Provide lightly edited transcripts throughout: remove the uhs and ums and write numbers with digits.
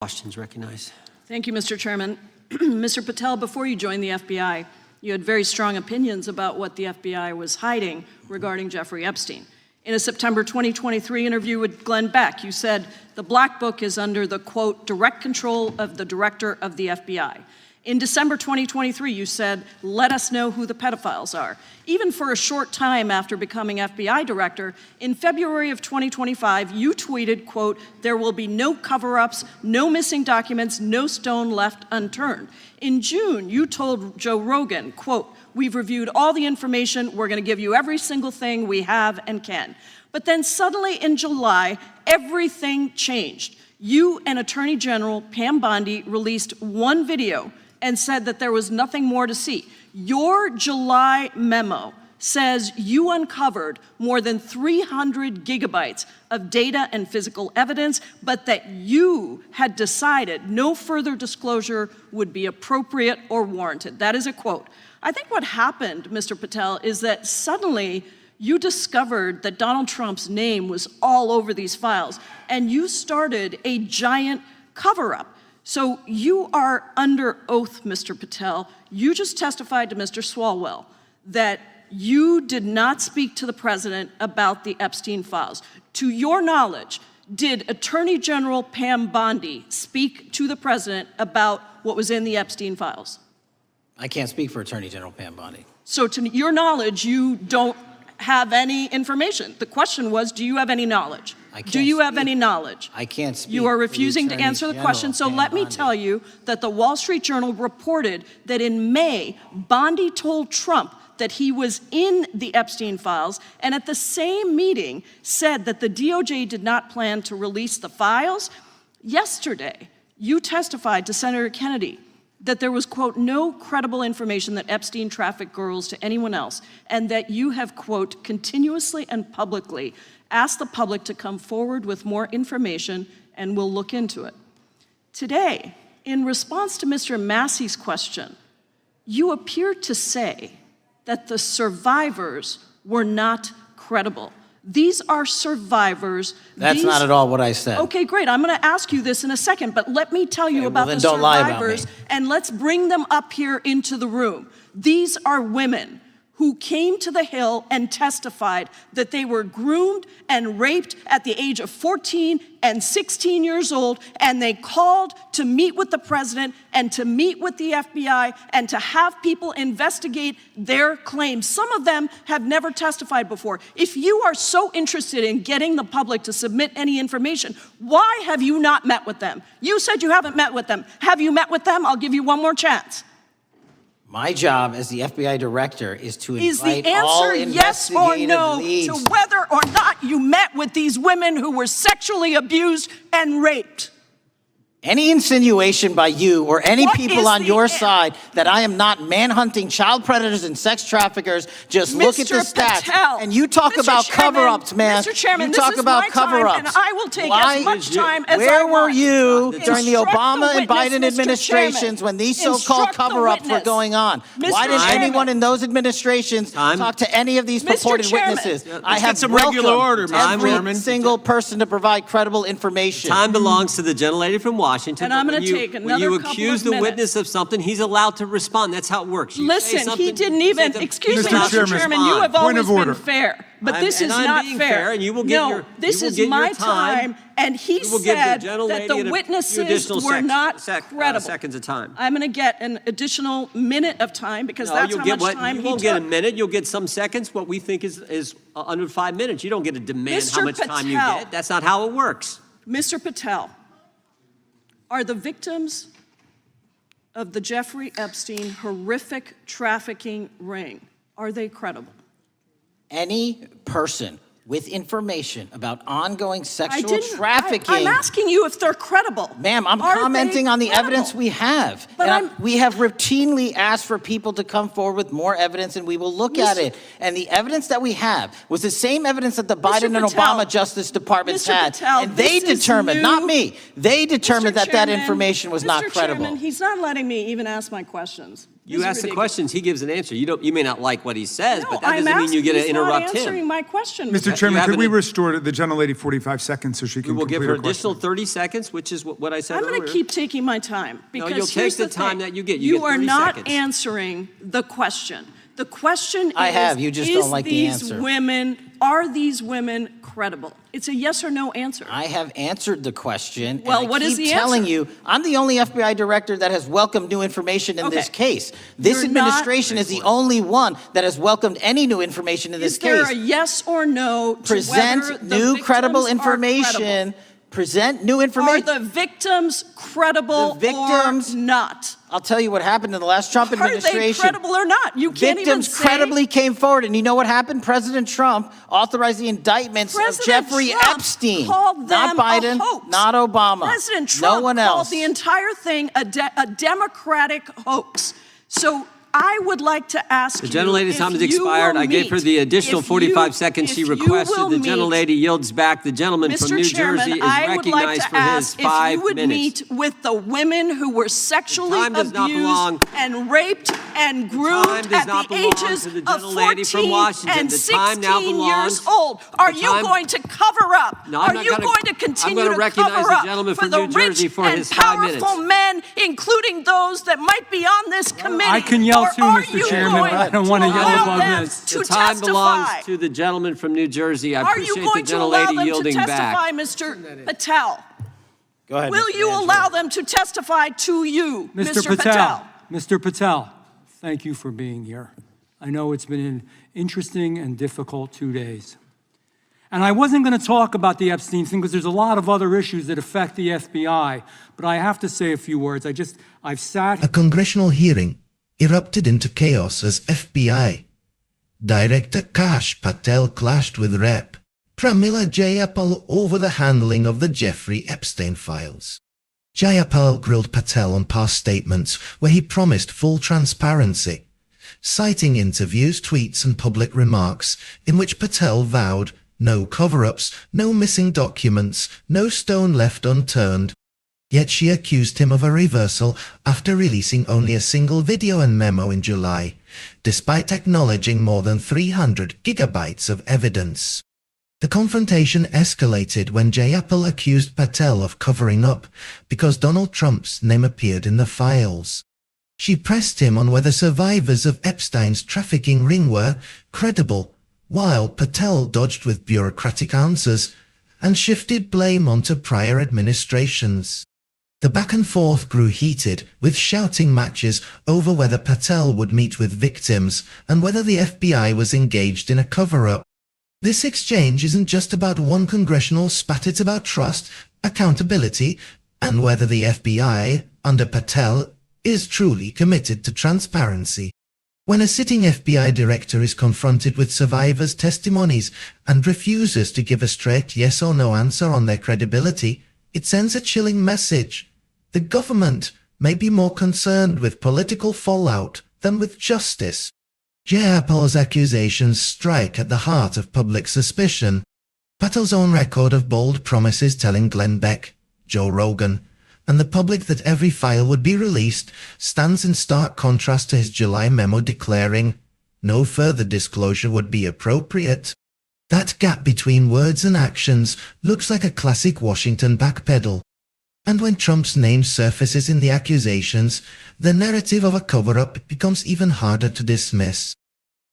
Questions recognized. Thank you, Mr. Chairman. Mr. Patel, before you joined the FBI, you had very strong opinions about what the FBI was hiding regarding Jeffrey Epstein. In a September 2023 interview with Glenn Beck, you said the Black Book is under the, quote, direct control of the director of the FBI. In December 2023, you said, let us know who the pedophiles are. Even for a short time after becoming FBI director, in February of 2025, you tweeted, quote, there will be no cover-ups, no missing documents, no stone left unturned. In June, you told Joe Rogan, quote, we've reviewed all the information, we're gonna give you every single thing we have and can. But then suddenly in July, everything changed. You and Attorney General Pam Bondi released one video and said that there was nothing more to see. Your July memo says you uncovered more than 300 gigabytes of data and physical evidence, but that you had decided no further disclosure would be appropriate or warranted. That is a quote. I think what happened, Mr. Patel, is that suddenly you discovered that Donald Trump's name was all over these files, and you started a giant cover-up. So you are under oath, Mr. Patel. You just testified to Mr. Swalwell that you did not speak to the president about the Epstein files. To your knowledge, did Attorney General Pam Bondi speak to the president about what was in the Epstein files? I can't speak for Attorney General Pam Bondi. So to your knowledge, you don't have any information. The question was, do you have any knowledge? Do you have any knowledge? I can't speak. You are refusing to answer the question, so let me tell you that the Wall Street Journal reported that in May, Bondi told Trump that he was in the Epstein files, and at the same meeting said that the DOJ did not plan to release the files. Yesterday, you testified to Senator Kennedy that there was, quote, no credible information that Epstein trafficked girls to anyone else, and that you have, quote, continuously and publicly asked the public to come forward with more information, and we'll look into it. Today, in response to Mr. Massey's question, you appear to say that the survivors were not credible. These are survivors. That's not at all what I said. Okay, great. I'm going to ask you this in a second, but let me tell you about the survivors, and let's bring them up here into the room. These are women who came to the Hill and testified that they were groomed and raped at the age of 14 and 16 years old, and they called to meet with the president and to meet with the FBI and to have people investigate their claims. Some of them have never testified before. If you are so interested in getting the public to submit any information, why have you not met with them? You said you haven't met with them. Have you met with them? I'll give you one more chance. My job as the FBI director is to invite all investigative leads. Is the answer yes or no to whether or not you met with these women who were sexually abused and raped? Any insinuation by you or any people on your side that I am not manhunting child predators and sex traffickers, just look at the stats. Patel, and you talk about cover-ups, man. Mr. Chairman, you talk about cover-ups. And I will take as much time as I want. Where were you during the Obama and Biden administrations when these so-called cover-ups were going on? Why didn't anyone in those administrations talk to any of these purported witnesses? I have some regular order, every single person to provide credible information. Time belongs to the gentlelady from Washington. And I'm going to take another couple of minutes. When you accuse the witness of something, he's allowed to respond. That's how it works. Listen, he didn't even, excuse me, Mr. Chairman, you have always been fair. But this is not fair. And you will get no, this is my time, and he said that the witnesses were not credible. Seconds of time. I'm going to get an additional minute of time because that's how much time he took. You won't get a minute. You'll get some seconds. What we think is under 5 minutes. You don't get to demand how much time you get. That's not how it works. Mr. Patel, are the victims of the Jeffrey Epstein horrific trafficking ring, are they credible? Any person with information about ongoing sexual trafficking. I'm asking you if they're credible. Ma'am, I'm commenting on the evidence we have. We have routinely asked for people to come forward with more evidence, and we will look at it. And the evidence that we have was the same evidence that the Biden and Obama Justice Departments had. And they determined, not me, they determined that that information was not credible. Chairman, he's not letting me even ask my questions. You ask the ridiculous. questions, he gives an answer. You may not like what he says, No, but that doesn't mean you get to he's interrupt not answering him. my question. Mr. Chairman, have could we an- restore the gentlelady 45 seconds so she We can will give complete her her question? additional 30 seconds, which is what I said I'm earlier. going to keep taking my time because you'll take here's the the time thing. that you get. You get are 30 not seconds. answering the question. The question I is, have. You just don't like the answer. Are these women credible? It's a yes or no answer. I have answered the question. Well, and I what is keep the telling answer? you, I'm the only FBI director that has welcomed new information in this Okay. case. This You're not- administration is the only one that has welcomed any new information in this Is there case. a yes or no to whether Present the new credible victims are information. credible? Present new Are information. the victims credible The victims- or not? I'll tell you what happened in the last Trump Are they administration. credible or not? You can't even Victims say. credibly came forward, and you know what happened? President Trump authorized the indictments of President Jeffrey Trump Epstein. called Not them Biden, a hoax. not Obama. President Trump no one called else. the entire thing a Democratic hoax. So I would like to ask The you gentlelady's if time has you expired. will I gave her meet- the additional if 45 you- seconds she if you requested. will The meet- gentlelady yields back. The gentleman from Mr. New Chairman, Jersey is I would like recognized to for his ask if 5 you would minutes. meet with the women who were sexually time does not belong- abused and raped and groomed time does at not the belong ages to the of gentlelady from 14 Washington. and The time now 16 belongs- years old. Are the you time- going to cover up? No, I'm Are not you gonna- going to I'm continue gonna to recognize cover the up gentleman for from the New Jersey rich for and his 5 minutes. powerful men, including those that might be on this committee? I can yell Or too, are Mr. you Chairman. going I don't want to yell allow above them this. to The time belongs testify? to the gentleman from New Jersey. I Are you appreciate the going to allow gentlelady them to yielding testify, back. Mr. Patel? Go ahead. Will Mr. you Angelo. allow them to testify to you, Mr. Patel? Mr. Patel, thank you for being here. I know it's been an interesting and difficult 2 days. And I wasn't going to talk about the Epstein thing because there's a lot of other issues that affect the FBI, but I have to say a few words. I've sat. A congressional hearing erupted into chaos as FBI Director Kash Patel clashed with Rep. Pramila Jayapal over the handling of the Jeffrey Epstein files. Jayapal grilled Patel on past statements where he promised full transparency, citing interviews, tweets and public remarks in which Patel vowed no cover-ups, no missing documents, no stone left unturned. Yet she accused him of a reversal after releasing only a single video and memo in July, despite acknowledging more than 300 gigabytes of evidence. The confrontation escalated when Jayapal accused Patel of covering up because Donald Trump's name appeared in the files. She pressed him on whether survivors of Epstein's trafficking ring were credible, while Patel dodged with bureaucratic answers and shifted blame onto prior administrations. The back and forth grew heated, with shouting matches over whether Patel would meet with victims and whether the FBI was engaged in a cover-up. This exchange isn't just about one congressional spat, it's about trust, accountability, and whether the FBI, under Patel, is truly committed to transparency. When a sitting FBI director is confronted with survivors' testimonies and refuses to give a straight yes or no answer on their credibility, it sends a chilling message. The government may be more concerned with political fallout than with justice. Jayapal's accusations strike at the heart of public suspicion. Patel's own record of bold promises telling Glenn Beck, Joe Rogan, and the public that every file would be released stands in stark contrast to his July memo declaring no further disclosure would be appropriate. That gap between words and actions looks like a classic Washington backpedal. And when Trump's name surfaces in the accusations, the narrative of a cover-up becomes even harder to dismiss.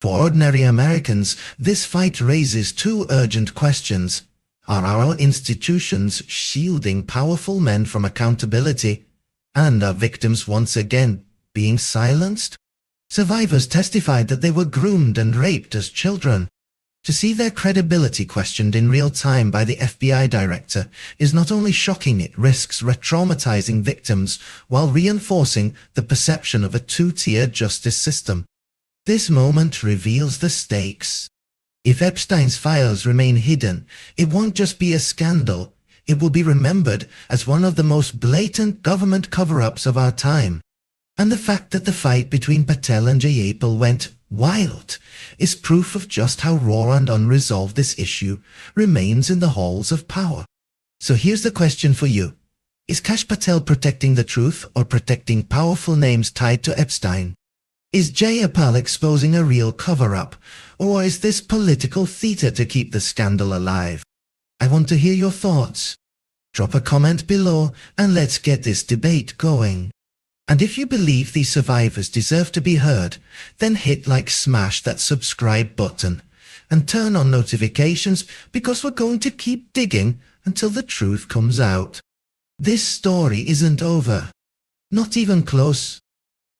For ordinary Americans, this fight raises two urgent questions. Are our institutions shielding powerful men from accountability? And are victims once again being silenced? Survivors testified that they were groomed and raped as children. To see their credibility questioned in real time by the FBI director is not only shocking, it risks re-traumatizing victims while reinforcing the perception of a two-tier justice system. This moment reveals the stakes. If Epstein's files remain hidden, it won't just be a scandal, it will be remembered as one of the most blatant government cover-ups of our time. And the fact that the fight between Patel and Jayapal went wild is proof of just how raw and unresolved this issue remains in the halls of power. So here's the question for you. Is Kash Patel protecting the truth or protecting powerful names tied to Epstein? Is Jayapal exposing a real cover-up, or is this political theatre to keep the scandal alive? I want to hear your thoughts. Drop a comment below and let's get this debate going. And if you believe these survivors deserve to be heard, then hit like, smash that subscribe button and turn on notifications, because we're going to keep digging until the truth comes out. This story isn't over. Not even close.